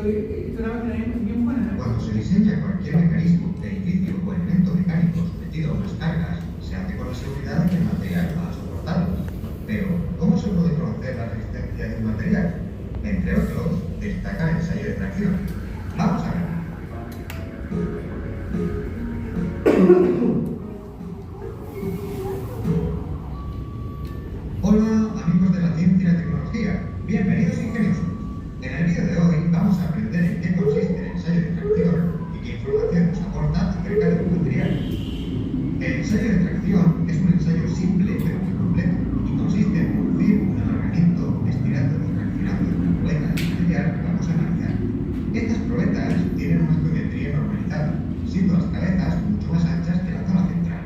Cuando se diseña cualquier mecanismo, edificio o elemento mecánico sometido a unas cargas, se hace con la seguridad de que el material va a soportarlo. Pero, ¿cómo se puede conocer la resistencia de un material? Entre otros, destaca el ensayo de tracción. Vamos a ver. Hola, amigos de la ciencia y la tecnología. Bienvenidos, ingeniosos. En el vídeo de hoy vamos a aprender en qué consiste el ensayo de tracción y qué información nos aporta acerca de un material. El ensayo de tracción es un ensayo simple pero muy completo y consiste en producir un alargamiento estirando y traccionando una probeta del material que vamos a analizar. Estas probetas tienen una geometría normalizada, siendo las cabezas mucho más anchas que la zona central.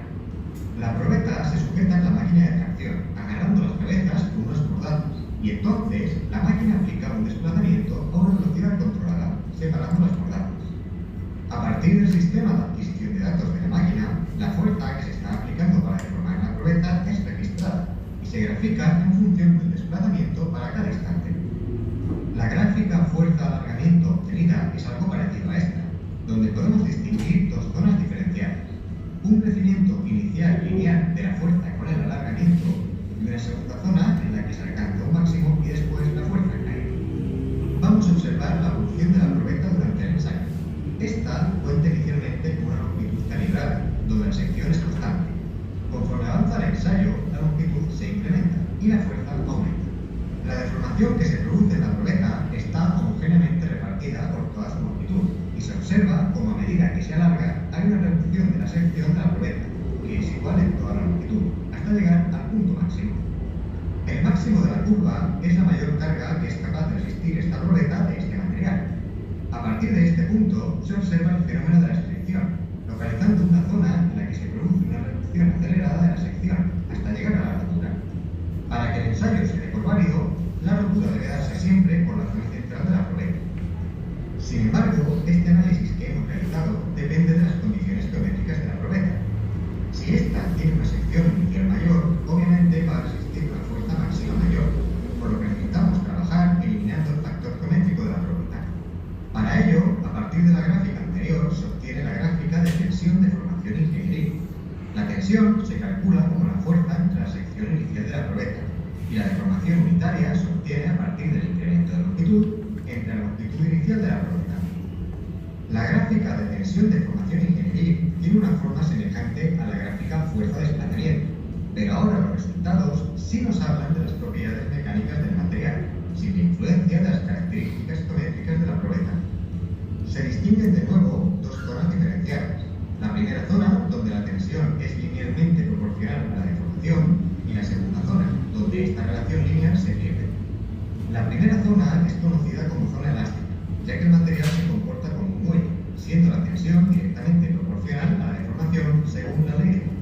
La probeta se sujeta en la máquina de tracción, agarrando las cabezas con unos cordazos, y entonces la máquina aplica un desplazamiento a una velocidad controlada, separando las cordazas. A partir del sistema de adquisición de datos de la máquina, la fuerza que se está aplicando para deformar la probeta es registrada y se grafica en función del desplazamiento para cada instante. La gráfica fuerza-alargamiento obtenida es algo parecido a esta, donde podemos distinguir dos zonas diferenciadas: un crecimiento inicial lineal de la fuerza con el alargamiento y una segunda zona en la que se alcanza un máximo y después la fuerza cae. Vamos a observar la evolución de la probeta durante el ensayo. Esta cuenta inicialmente con una longitud calibrada, donde la sección es constante. Conforme avanza el ensayo, la longitud se incrementa y la fuerza aumenta. La deformación que se produce en la probeta está homogéneamente repartida por toda su longitud y se observa como a medida que se alarga hay una reducción de la sección de la probeta, que es igual en toda la longitud, hasta llegar al punto máximo. El máximo de la curva es la mayor carga que es capaz de resistir esta probeta de este material. A partir de este punto se observa el fenómeno de la sección, localizando una zona en la que se produce una reducción acelerada de la sección hasta llegar a la rotura. Para que el ensayo se dé por válido, la rotura debe darse siempre por la zona central de la probeta. Sin embargo, este análisis que hemos realizado depende de las condiciones geométricas de la probeta. Si ésta tiene una sección inicial mayor, obviamente va a resistir una fuerza máxima mayor, por lo que necesitamos trabajar eliminando el factor geométrico de la probeta. Para ello, a partir de la gráfica anterior, se obtiene la gráfica de tensión, deformación y ingeniería. La tensión se calcula como la fuerza entre la sección inicial de la probeta, y la deformación unitaria se obtiene a partir del incremento de longitud entre la longitud inicial de la probeta. La gráfica de tensión, deformación y ingeniería tiene una forma semejante a la gráfica fuerza-desplazamiento, pero ahora los resultados sí nos hablan de las propiedades mecánicas del material, sin la influencia de las características geométricas de la probeta. Se distinguen de nuevo dos zonas diferenciadas. La primera zona, donde la tensión es linealmente proporcional a la deformación, y la segunda zona, donde esta relación lineal se pierde. La primera zona es conocida como zona elástica, ya que el material se comporta como un muelle, siendo la tensión directamente proporcional a la deformación según la ley de Moore.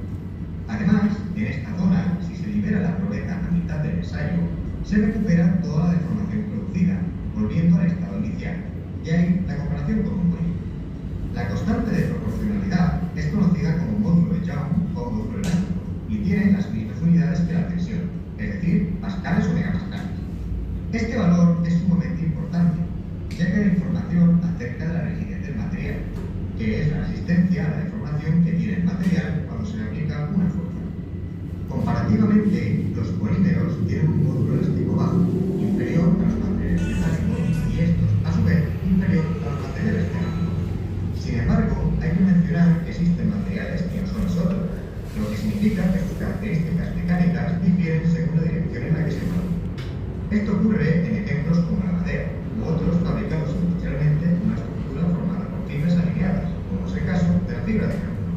Además, en esta zona, si se libera la probeta a mitad del ensayo, se recupera toda la deformación producida, volviendo al estado inicial, y ahí la comparación con un muelle. La constante de proporcionalidad es conocida como módulo de Young o módulo elástico, y tiene las mismas unidades que la tensión, es decir, pascales o megapascales. Este valor es sumamente importante, ya que da información acerca de la rigidez del material, que es la resistencia a la deformación que tiene el material cuando se le aplica una fuerza. Comparativamente, los polímeros tienen un módulo elástico bajo, inferior a los materiales metálicos, y estos, a su vez, inferior a los materiales cerámicos. Sin embargo, hay que mencionar que existen materiales que no son sólidos, lo que significa que sus características mecánicas difieren según la dirección en la que se mueven. Esto ocurre en ejemplos como la madera, u otros fabricados industrialmente una estructura formada por fibras alineadas, como es el caso de la fibra de carbono.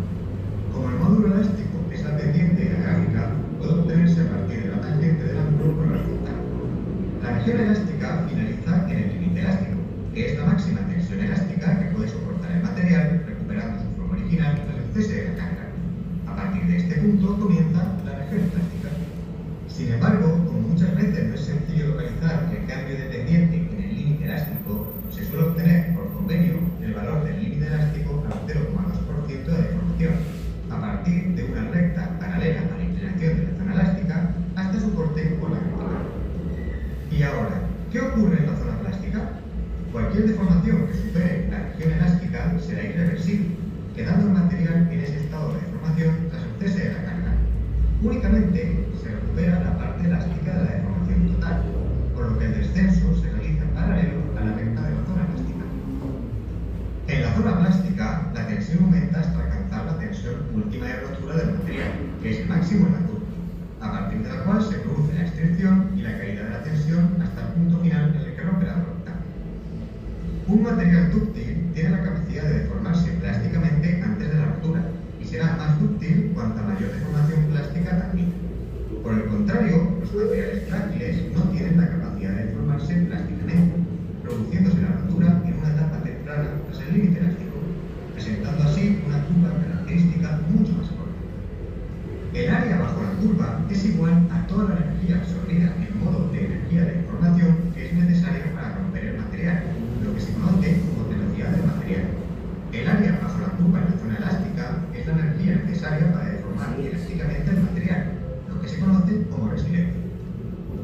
Como el módulo elástico es la pendiente de la gráfica, puede obtenerse a partir de la tangente del ángulo por la horizontal. La región elástica finaliza en el límite elástico, que es la máxima tensión elástica que puede soportar el material, recuperando su forma original tras el cese de la carga. A partir de este punto comienza la región elástica. Sin embargo, como muchas veces no es sencillo localizar el cambio de pendiente en el límite elástico, se suele obtener por convenio el valor del límite elástico al 0,2% de deformación, a partir de una recta paralela a la inclinación de la zona elástica hasta su corte con la gráfica. Y ahora, ¿qué ocurre en la zona plástica? Cualquier Cualquier deformación que supere la región elástica será irreversible, quedando el material en ese estado de deformación tras el cese de la carga. Únicamente se recupera la parte elástica de la deformación total, por lo que el descenso se realiza en paralelo a la recta de la zona plástica. En la zona plástica, la tensión aumenta hasta alcanzar la tensión última de rotura del material, que es el máximo en la curva, a partir de la cual se produce la extinción y la caída de la tensión hasta el punto final en el que rompe la voluntad. Un material dúctil tiene la capacidad de deformarse plásticamente antes de la rotura y será más dúctil cuanta mayor deformación plástica admita. Por el contrario, los materiales frágiles no tienen la capacidad de deformarse plásticamente, produciéndose la rotura en una etapa temprana tras el límite elástico, presentando así una curva característica mucho más corta. El área bajo la curva es igual a toda la energía absorbida en modo de energía de deformación que es necesaria para romper el material, lo que se conoce como velocidad del material. El área bajo la curva en la zona elástica es la energía necesaria para deformar elásticamente el material, lo que se conoce como resiliencia.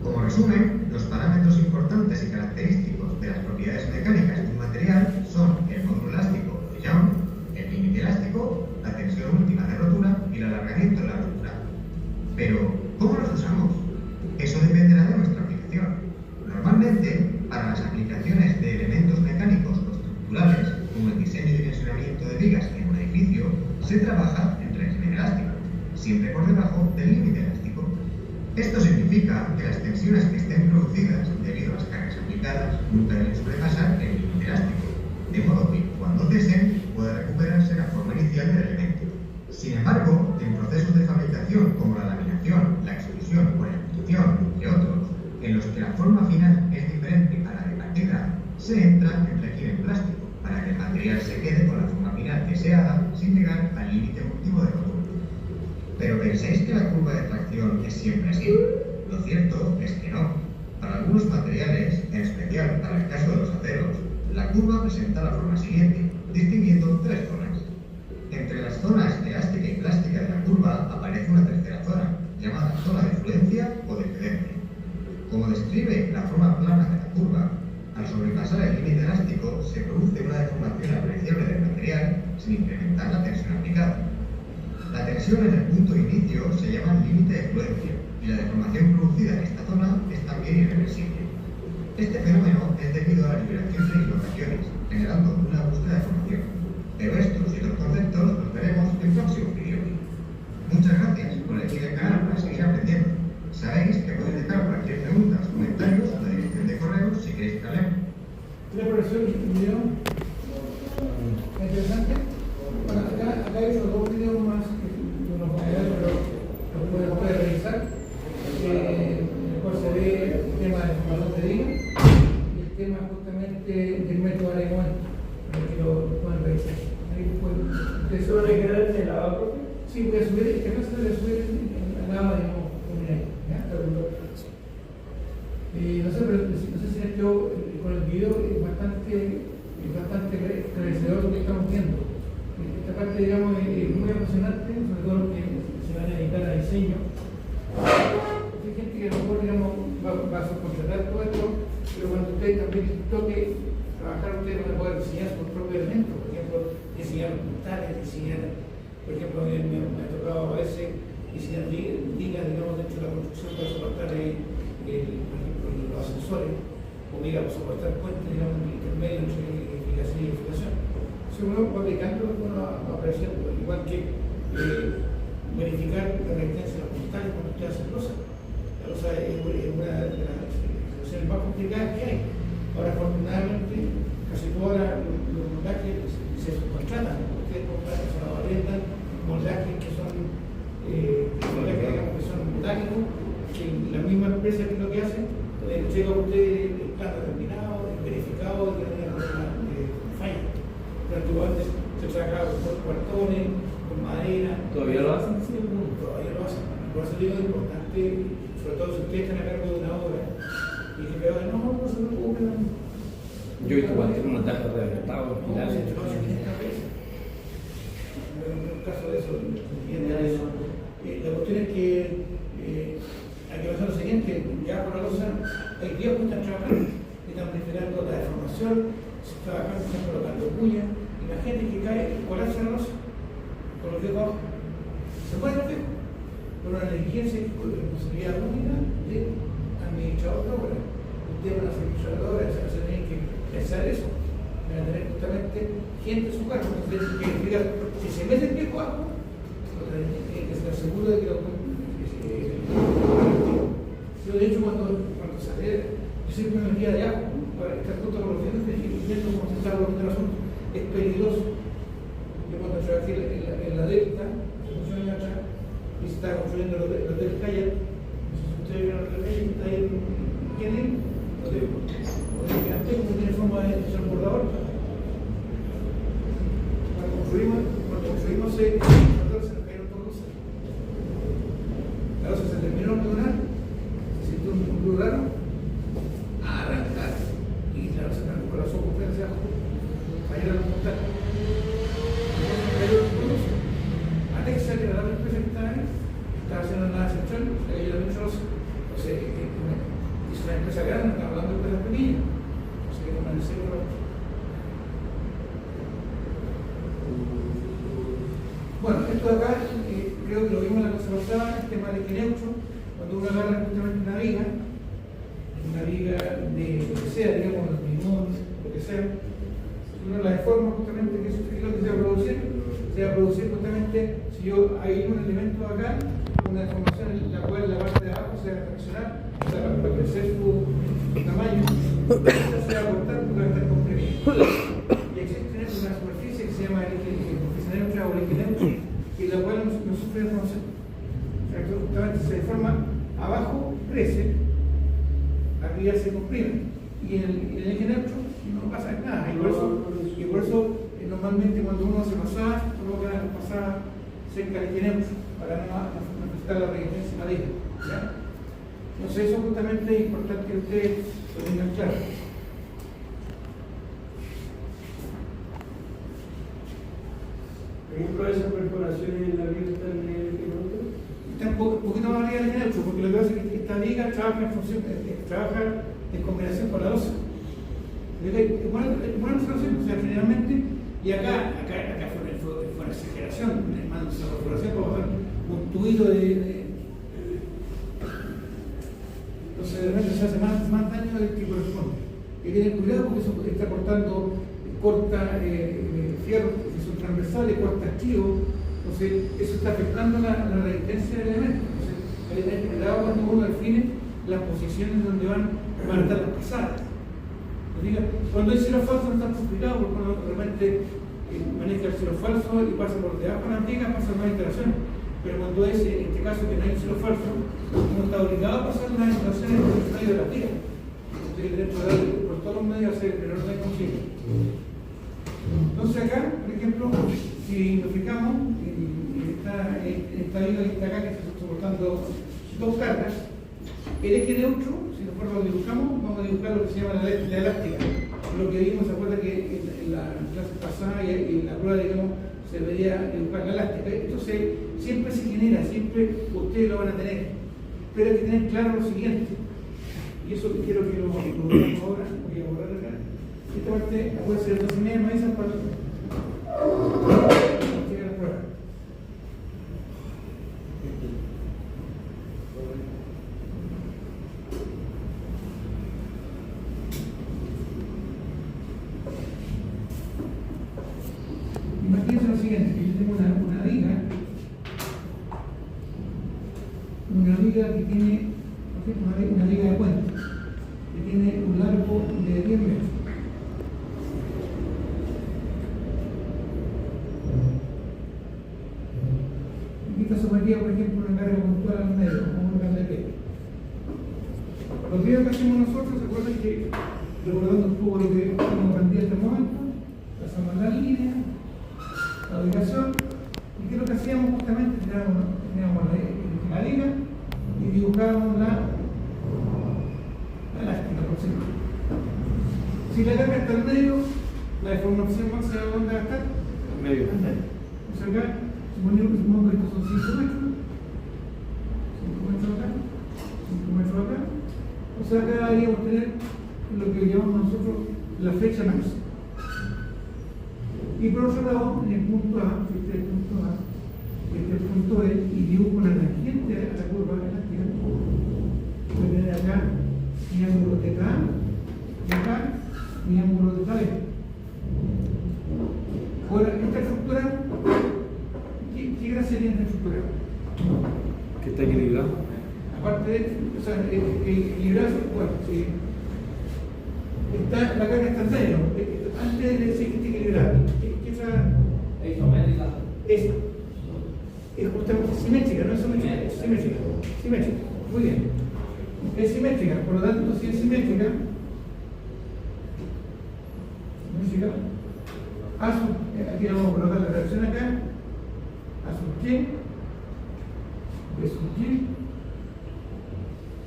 Como resumen, los parámetros importantes y característicos de las propiedades mecánicas de un material son el módulo elástico de Young, el límite elástico, la tensión última de rotura y el alargamiento de la rotura. Pero, ¿cómo los usamos? Eso dependerá de nuestra aplicación. Normalmente, para las aplicaciones de elementos mecánicos o estructurales, como el diseño y dimensionamiento de vigas en un edificio, se trabaja en régimen elástico, siempre por debajo del límite elástico. Esto significa que las tensiones que estén producidas debido a las cargas aplicadas nunca deben sobrepasar el límite elástico, de modo que cuando cesen puede recuperarse la forma inicial del elemento. Sin embargo, en procesos de fabricación como la laminación, la extrusión o la ejecución, entre otros, en los que la forma final es diferente a la de partida, se entra en régimen plástico para que el material se quede con la forma final deseada sin llegar al límite último de rotura. ¿Pero pensáis que la curva de tracción es siempre así? Lo cierto es que no. Para algunos materiales, en especial para el caso de los aceros, la curva presenta la forma siguiente, distinguiendo tres zonas. Entre las zonas elástica y plástica de la curva aparece una tercera zona, llamada zona de fluencia o de excedencia. Como describe la forma plana de la curva, al sobrepasar el límite elástico se produce una deformación apreciable del material sin incrementar la tensión aplicada. La tensión en el punto de inicio se llama límite de fluencia y la deformación producida en esta zona es también irreversible. Este fenómeno es debido a la liberación de dislocaciones, generando una búsqueda de deformación. Pero estos y otros conceptos los veremos en próximos vídeos. Muchas gracias por elegir el canal para seguir aprendiendo. Sabéis que podéis dejar cualquier pregunta, comentarios o la dirección de correo si queréis que hablemos. ¿Una profesor un video interesante? Bueno, acá hay otros dos videos más que uno puede ver, pero lo puede revisar. En el cual se ve el tema de formación de diga y el tema justamente del método alemán, para que lo puedan revisar. Ahí ustedes se van a quedar en el lavabo. Sí, voy a subir, es que acá se debe subir en la lava, digamos, no sé, pero no sé si esto con el video es bastante esclarecedor lo que estamos viendo. Esta parte, digamos, es muy apasionante, sobre todo los que se van a dedicar a diseño. Hay gente que a lo mejor, digamos, va a subcontratar todo esto, pero cuando ustedes también toque trabajar, ustedes van a poder diseñar sus propios elementos, por ejemplo, diseñar los puntales, diseñar, por ejemplo, me ha tocado a veces diseñar vigas, digamos, dentro de la construcción para soportar, por ejemplo, los ascensores, o vigas para soportar puentes, digamos, intermedio entre edificación y edificación. Si uno va aplicando, uno va apareciendo, igual que verificar la resistencia de los puntales cuando usted hace cosas. La cosa es una de las situaciones más complicadas que hay. Ahora, afortunadamente, casi todos los moldajes se subcontratan. Ustedes compran, se arriendan moldajes que son metálicos, que la misma empresa que es lo que hace, llega a usted el plan determinado, el verificado, que no haya falla. Pero antes se trabajaba con cuartones, con madera. ¿Todavía lo hacen? Sí, todavía lo hacen. Por eso digo es importante, sobre todo si ustedes están a cargo de una obra, y que vean, no se preocupen. Yo he visto cuando tiene una taja rehabilitada, hospitales. En el caso de eso, la cuestión es que hay que pensar lo siguiente, ya por la cosa, hay días que están trabajando, están verificando la deformación se está bajando, se está colocando cuñas, y la gente que cae colapsa la losa con los dedos abajo. Se puede hacer, pero la negligencia es responsabilidad única del administrador de obra. Usted va a ser administradora, se tiene que pensar eso. Van a tener justamente gente en su cargo. Entonces, si se mete el viejo abajo, tiene que estar seguro de que lo yo de hecho cuando salí, yo siempre me metía de abajo para estar junto con los dientes y viendo cómo se estaba volviendo el asunto. Es peligroso. Yo cuando trabajé en la Delta, hace muchos años atrás, y se estaba construyendo el Hotel Kayak, no sé si ustedes vieron el Hotel Kayak, está ahí en Kennedy, antes como tiene forma de transbordador. Cuando construimos se nos cayeron todos los años. La losa se terminó de donar, se sintió un ruido raro, a arrancar, y la losa se colapsó con hacia abajo, cayeron los montajes. Alexa, que era la empresa que estaba ahí, estaba haciendo nada central, le cayó la misma losa. Entonces, es una empresa grande, no estamos hablando de empresas pequeñas. Entonces, es una necesidad. Bueno, esto de acá, creo que lo vimos en la cosa pasada, el tema del equineucho, cuando uno agarra justamente una viga de lo que sea, digamos, el limón, lo que sea, uno la deforma justamente, que eso es lo que se va a producir. Se va a producir justamente, si yo hay un elemento acá, una deformación en la cual la parte de abajo se va a fraccionar, o sea, para crecer su tamaño, esta se va a cortar porque va a estar comprimida. Y existe una superficie que se llama el neutra o el equineucho, y la cual no sufre deformación. O sea, que justamente se deforma, abajo crece, arriba se comprime, y en el equineucho no pasa nada. Y por eso normalmente cuando uno hace pasada, coloca la pasada cerca del equineucho, para no afectar la resistencia marina. Entonces eso justamente es importante que ustedes lo tengan claro. ¿Ejemplo de esas perforaciones en la viga están en el equineucho? Está un poquito más arriba del equineucho, porque lo que pasa es que esta viga trabaja en combinación con la losa. Es buena observación, o sea, generalmente, y acá fue una exageración, hermano, esa perforación para bajar un tubito de. Entonces, de repente se hace más daño del que corresponde. Hay que tener cuidado porque eso está corta fierros que son transversales, corta esquivos, entonces eso está afectando la resistencia del elemento. Entonces, hay que tener cuidado cuando uno define las posiciones donde van a estar las pasadas. Cuando hay cero falso no es tan complicado porque uno de repente maneja el cero falso y pasa por debajo de la viga, pasa más instalaciones. Pero cuando es, en este caso, que no hay un cero falso, uno está obligado a pasar las instalaciones por el medio de la viga. Entonces hay que tener cuidado por todos los medios hacer el menor daño posible. Entonces acá, por ejemplo, si nos fijamos en esta viga que está acá, que está soportando dos cargas, el eje neutro, si nosotros lo dibujamos, vamos a dibujar lo que se llama la elástica. Lo que vimos, se acuerda que en la clase pasada y en la prueba, digamos, se debería dibujar la elástica. Entonces, siempre se genera, siempre ustedes lo van a tener. Pero hay que tener claro lo siguiente, y eso quiero que lo veamos ahora. Voy a borrar acá. Esta parte, acuérdense de 12:30, no esas para llegar a la prueba. Imagínense lo siguiente, que yo tengo una viga que tiene, una viga de puente, que tiene un largo de 10 metros. Aquí está sometida, por ejemplo, una carga puntual al medio, como una carga de peso. Lo primero que hacemos nosotros, ¿se acuerdan que, recordando un poco lo que hemos aprendido hasta el momento, trazamos la línea, la ubicación, y que lo que hacíamos justamente, teníamos la liga y dibujábamos la elástica, por ejemplo. Si la carga está al medio, la deformación máxima de dónde va a estar Al medio. Entonces acá, supongamos que estos son 5 metros, 5 metros acá, 5 metros acá. O sea, acá deberíamos tener lo que llamamos nosotros la flecha máxima. Y por otro lado, en el punto A, este es el punto A, este es el punto E, y dibujo una tangente a la curva elástica. Voy a tener acá mi ángulo de K y acá mi ángulo de KB. Ahora, esta estructura, ¿qué gracia tiene esta estructura? Que está equilibrado. Aparte de, o sea, equilibrarse, bueno, sí. Está, la carga está en medio. Antes de decir que está equilibrada, ¿qué es isométrica? Esa. Es justamente simétrica, no es simétrica, es simétrica. Simétrica, muy bien. Es simétrica, por lo tanto, si es simétrica, aquí vamos a colocar la reacción acá, A sub y, B sub y,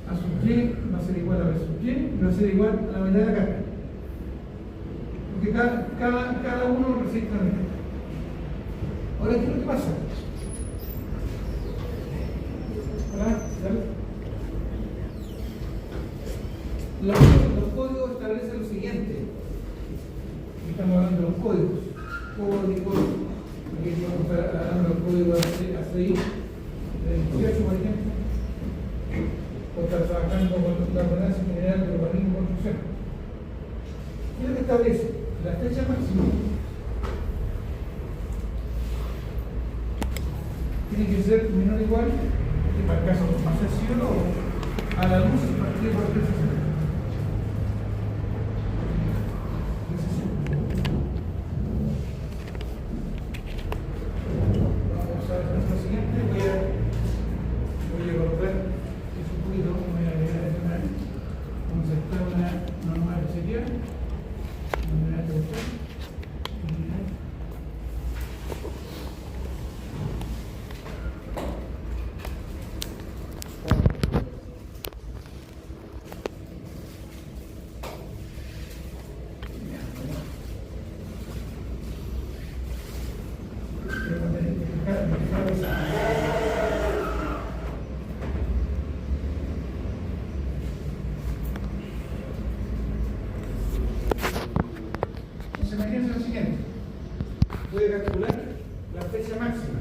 A sub y va a ser igual a B sub y, y va a ser igual a la mitad de la carga. Porque cada uno resiste la mitad. Ahora, ¿qué es lo que pasa? Los códigos establecen lo siguiente. Estamos hablando de los códigos. Aquí estamos hablando del código ACI de 18, por ejemplo. O está trabajando con la ordenanza general de urbanismo y construcción. ¿Qué es lo que establece? La fecha máxima tiene que ser menor o igual, que para el caso más sencillo, a la luz partido por 360. Vamos a ver lo siguiente. Voy a cortar eso un poquito, voy a agregar esto una vez. Vamos a aceptar una nueva receta. Imagínense lo siguiente, voy a calcular la fecha máxima,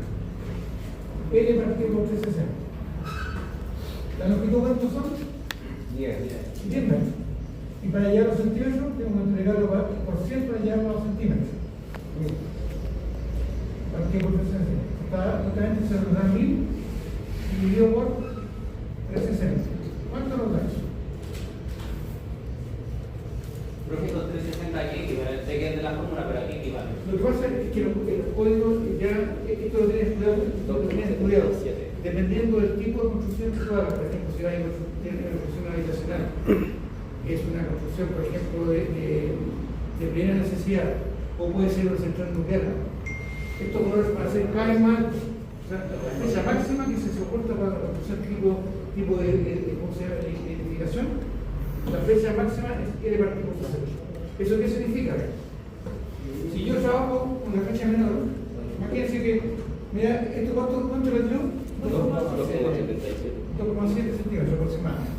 L partido por 360. ¿La longitud cuántos son? 10 metros. Y para llegar a los centímetros, tengo que entregarlo por 100 para llegar a los centímetros. Partido por 360. Justamente se nos da 1000 dividido por 360. ¿Cuánto nos da eso? Creo que son 360 aquí equivalen, sé que es de la fórmula, pero aquí equivale. Lo que pasa es que los códigos ya, esto lo tienes estudiado, dependiendo del tipo de construcción que tú hagas. Por ejemplo, si hay una construcción habitacional, es una construcción, por ejemplo, de primera necesidad, o puede ser una central nuclear. Estos colores van a ser cada vez más, o sea, la fecha máxima que se soporta para la construcción tipo de edificación. La fecha máxima es L partido por 360. ¿Eso qué significa? Si yo trabajo con la fecha menor, imagínense que, mira, ¿esto cuánto le dio? 2,7 centímetros aproximadamente.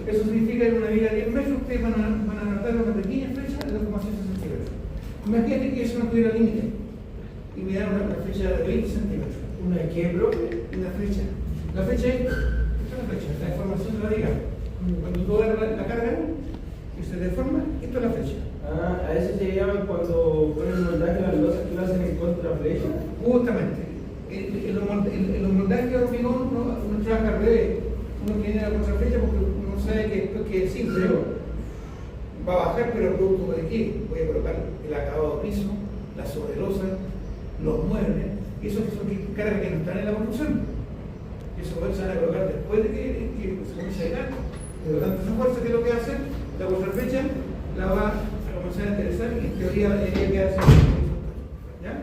Eso significa que en una viga de 10 metros ustedes van a anotar una pequeña flecha de 2,7 centímetros. Imagínate que eso no tuviera límite y me dan una flecha de 20 centímetros. ¿Una qué, bro? Una flecha. La flecha es, esta es la flecha, la deformación de la viga. Cuando tú agarras la carga y se deforma, esto es la flecha. Ah, a eso se llaman cuando ponen moldaje las losas que lo hacen en contraflecha. Justamente. En los moldajes de hormigón uno trabaja al revés. Uno tiene la contraflecha porque uno sabe que sí, pero va a bajar, pero producto de qué. Voy a colocar el acabado piso, la sobrelosa, los muebles, y eso son cargas que no están en la construcción. Eso se van a colocar después de que se comience a llegar. Por lo tanto, esa fuerza que es lo que hace, la contraflecha la va a comenzar a interesar y en teoría debería quedarse. ¿Ya?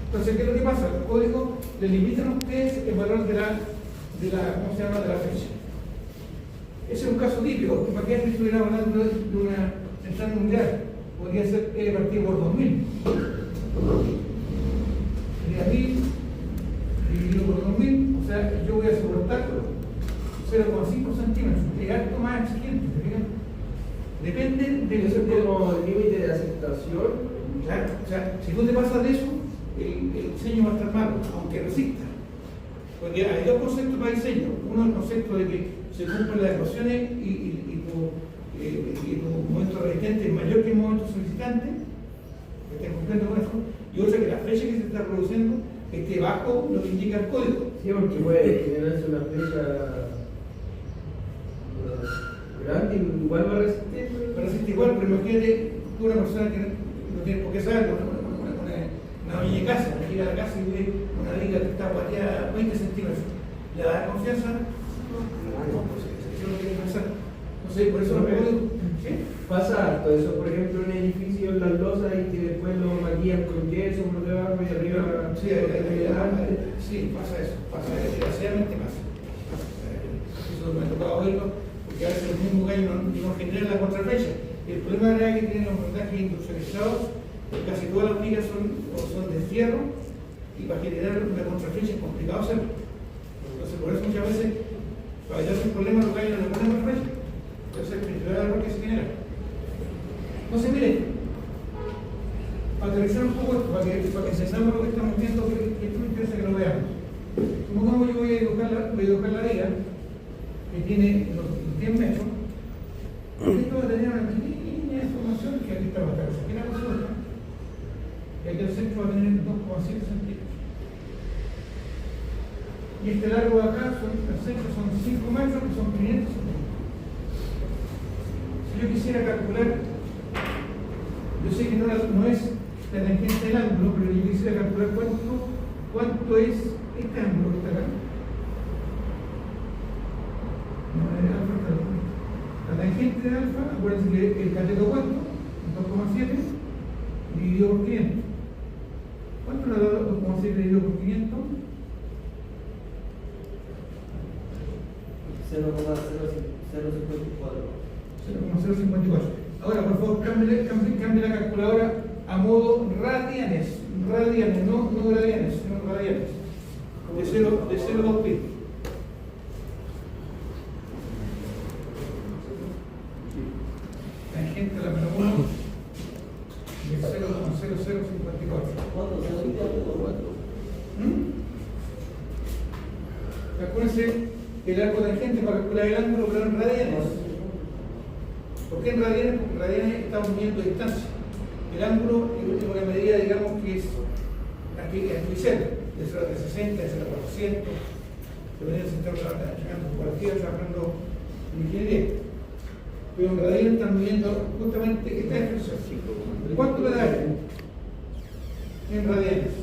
Entonces, ¿qué es lo que pasa? Los códigos le limitan a ustedes el valor de la ¿cómo se llama? De la fecha. Ese es un caso típico. Imagínate que estuviéramos hablando de una central mundial. Podría ser L partido por 2000. Sería 1000 dividido por 2000. O sea, yo voy a soportar 0,5 centímetros. Es harto más exigente. Depende Eso es como el límite de aceptación Claro, o sea, si tú te pasas de eso, el diseño va a estar malo, aunque resista. Porque hay dos conceptos para diseño. Uno es el concepto de que se cumplen las ecuaciones y tu momento resistente es mayor que el momento solicitante, que esté cumpliendo con eso, y otra que la flecha que se está produciendo esté bajo lo que indica el código. Sí, porque puede generarse una flecha grande y igual va a resistir. Pero resiste igual, pero imagínate tú una persona que no tiene por qué saberlo, una niña de casa, que llega a la casa y ve una viga que está pateada 20 centímetros. ¿Le da confianza? No, pues eso no tiene que pensar. No sé, por eso no puedo. ¿Sí? Pasa harto eso, por ejemplo, en edificios, las losas y que después lo maquillan con yeso por debajo y arriba. Sí, pasa eso, desgraciadamente pasa. Eso me ha tocado verlo, porque a veces el mismo gallo no genera la contraflecha. El problema era que tienen los montajes industrializados, casi todas las vigas son de fierro, y para generar una contraflecha es complicado hacerlo. Entonces, por eso muchas veces, para evitar un problema, los gallos no le ponen contraflecha. Ese es el principal error que se genera. Entonces, miren, para aterrizar un poco esto, para que entendamos lo que estamos viendo, que esto me interesa que lo veamos. Como yo voy a dibujar la viga, que tiene los 10 metros, esto va a tener una pequeña deformación que aquí está bastante. Aquí la cosa y aquí el centro va a tener 2,7 centímetros. Y este largo de acá, el centro son 5 metros, que son 500 centímetros. Si yo quisiera calcular, yo sé que no es la tangente del ángulo, pero yo quisiera calcular cuánto es este ángulo que está acá. No, la tangente de alfa, acuérdense que el cateto cuánto, 2,7 dividido por 500. ¿Cuánto le da 2,7 dividido por 500? 0,054. Ahora, por favor, cambie la calculadora a modo radianes, no gradianes, sino radianes. De 0 a 2 pi. Tangente a la menos 1 de 0,0054. Acuérdense que el arco tangente para calcular el ángulo, pero en radianes. ¿Por qué en radianes? Porque en radianes estamos midiendo distancia. El ángulo es una medida, digamos, que es artificial, de 0 a 60, de 0 a 400, dependiendo si estamos trabajando en cualquiera, trabajando en ingeniería. Pero en radianes están midiendo justamente esta expresión. ¿Cuánto le da en radianes?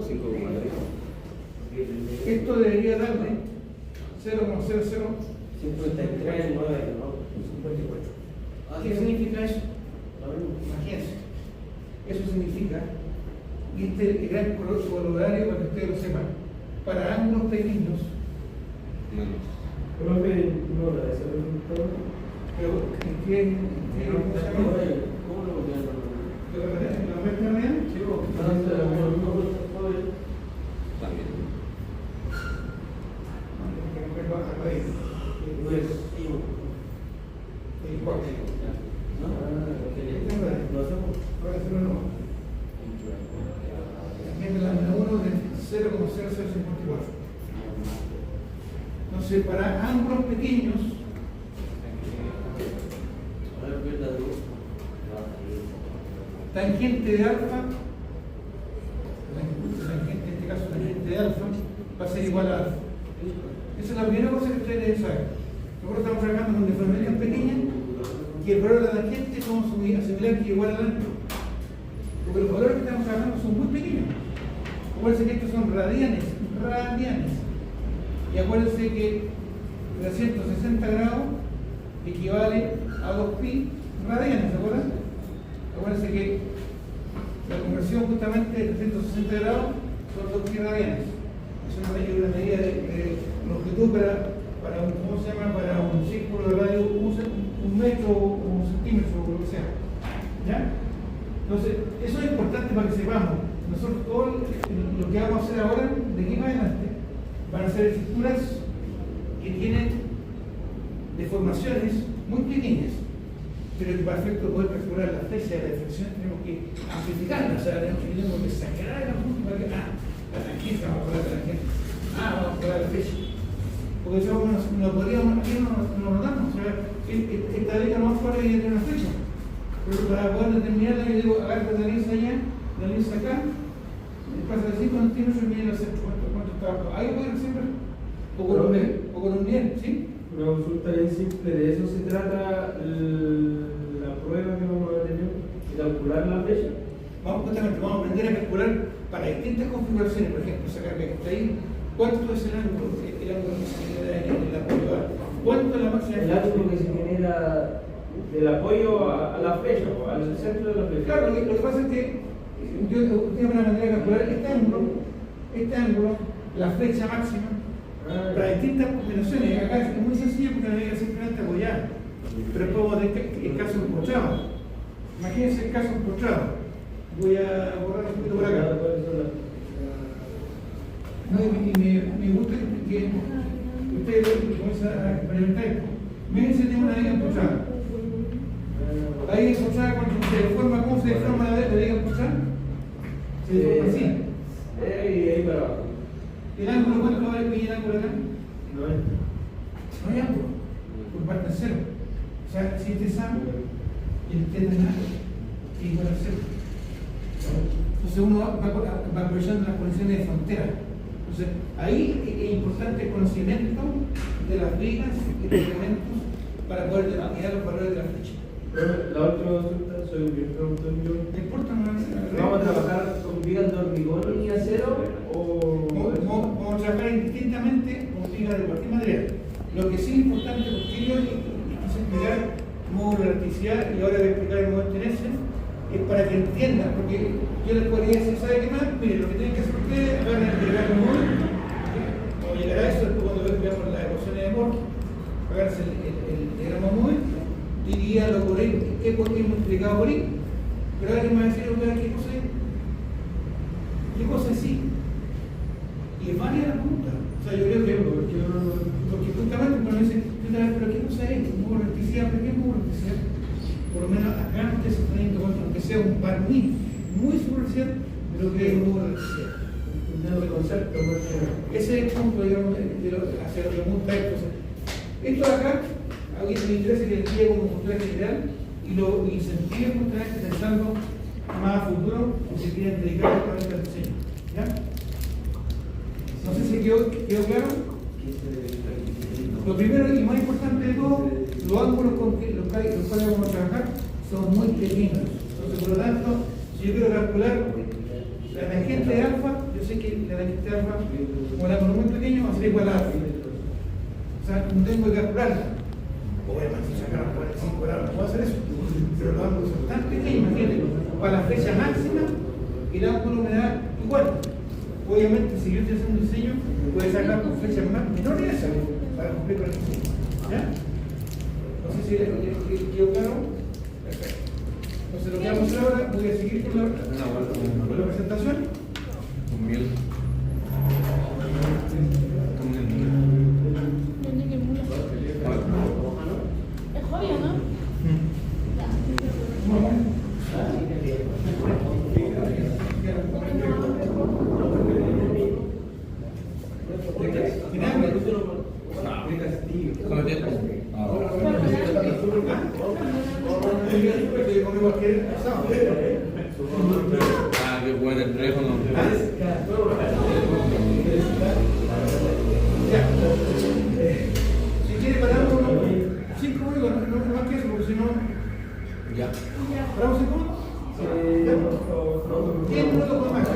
5,3. Esto debería darle 0,00 53, 9, ¿no? 54. ¿Qué significa eso? Imagínense. Eso significa, y este es el gran coronario para que ustedes lo sepan, para ángulos pequeños, Creo que no la de ese resultado. pero ¿cómo se llama? ¿Cómo lo volvieron? ¿La recta Sí, porque También. Entonces, para ángulos pequeños, tangente de alfa, tangente, en este caso tangente de alfa, va a ser igual a alfa. Esa es la primera cosa que ustedes deben saber. Nosotros estamos trabajando con deformidades pequeñas y el valor de la tangente somos asimilar que igual al ángulo. Porque los valores que estamos trabajando son muy pequeños. Acuérdense que estos son radianes. Y acuérdense que 360 grados equivale a 2 pi radianes, ¿se acuerdan? Acuérdense que la conversión justamente de 360 grados son 2 pi radianes. Es una medida de longitud para un, ¿cómo se llama? Para un círculo de radio, un metro o un centímetro o lo que sea. ¿Ya? Entonces, eso es importante para que sepamos. Nosotros todo lo que vamos a hacer ahora, de aquí en adelante, van a ser estructuras que tienen deformaciones muy pequeñas. pero que para efecto de poder calcular la fecha de la deflexión tenemos que amplificarla, o sea, tenemos que exagerar la punta para que, la tangente, vamos a poner la tangente, vamos a poner la fecha. Porque si no podríamos, aquí no lo damos, o sea, esta letra más fuerte que tiene una fecha. Pero para poder determinarla, yo digo, agarra la linza allá, la linza acá, pasa de 5 centímetros y mide el centro, ¿cuánto está abajo? Ahí lo pueden siempre, o con un nivel, ¿sí? Una consulta bien simple, de eso se trata la prueba que vamos a tener, de calcular la fecha. Vamos a aprender a calcular para distintas configuraciones, por ejemplo, sacar que está ahí, cuánto es el ángulo que se genera en el apoyo, cuánto es la máxima. El ángulo que se genera del apoyo a la flecha, o al centro de la flecha. Claro, lo que pasa es que yo tengo una manera de calcular este ángulo, la flecha máxima, para distintas combinaciones. Acá es muy sencillo porque la medida simplemente apoyar, pero después vamos a tener el caso empotrado. Imagínense el caso empotrado. Voy a borrar un poquito por acá. No, me gusta que ustedes comiencen a experimentar esto. Miren si tengo una liga empotrada. La liga empotrada, cuando se deforma, ¿cómo se deforma la liga empotrada? Se deforma así. Ahí para abajo. ¿El ángulo cuánto va a ir el ángulo acá? No No hay ángulo, por parte de cero. O sea, si este es ángulo y el θ es nada, es igual a cero. Entonces uno va aprovechando las condiciones de frontera. Entonces, ahí es importante el conocimiento de las vigas y de los elementos para poder determinar los valores de la flecha. La última consulta, soy un bien productor yo. ¿Te importa no? ¿Vamos a trabajar con vigas de hormigón y acero o...? Vamos a trabajar indistintamente con vigas de cualquier material. Lo que sí es importante, porque yo quise explicar módulo de electricidad y ahora voy a explicar el módulo de tenencia, es para que entiendan, porque yo les podría decir, ¿sabe qué más? Mire, lo que tienen que hacer ustedes, agarran el diagrama móvil, como llegará a eso, después cuando veamos las ecuaciones de Moore, agarrarse el diagrama móvil, diríalo por ahí, qué multiplicado por ahí, pero alguien me va a decir, ¿qué cosa es? ¿Qué cosa es sí? Y es válida la pregunta. O sea, yo creo que, porque justamente cuando me dicen, pero ¿qué cosa es? ¿Módulo de electricidad? ¿Pero qué es módulo de electricidad? Por lo menos acá ustedes se están dando cuenta, aunque sea un par muy superficial, de lo que es un módulo de electricidad. El concepto, Ese es el punto, digamos, hacia lo que pregunta esto. O sea, esto de acá, a mí me interesa que les llegue como cultura general y lo incentiven justamente pensando más a futuro si se quieren dedicar a este diseño. ¿Ya? No sé si quedó claro. Lo primero y más importante de todo, los ángulos con los cuales vamos a trabajar son muy pequeños. Entonces, por lo tanto, si yo quiero calcular la tangente de alfa, yo sé que la tangente de alfa, como el ángulo muy pequeño, va a ser igual a alfa. O sea, no tengo que calcularla. Obviamente, si sacaron 45 grados, no puedo hacer eso. Pero los ángulos son tan pequeños, imagínate, para la fecha máxima, el ángulo me da igual. Obviamente, si yo estoy haciendo un diseño, puedo sacar con fechas más menores esa para cumplir con el diseño. ¿Ya? No sé si quedó claro. Perfecto. Entonces, lo que vamos a hacer ahora, voy a seguir con la presentación. Con miel. Es joya, ¿no? Qué bueno el teléfono. Si quiere paramos unos 5 minutos, no más que eso, porque si no. Ya. ¿Paramos 5 minutos? 10 minutos por más.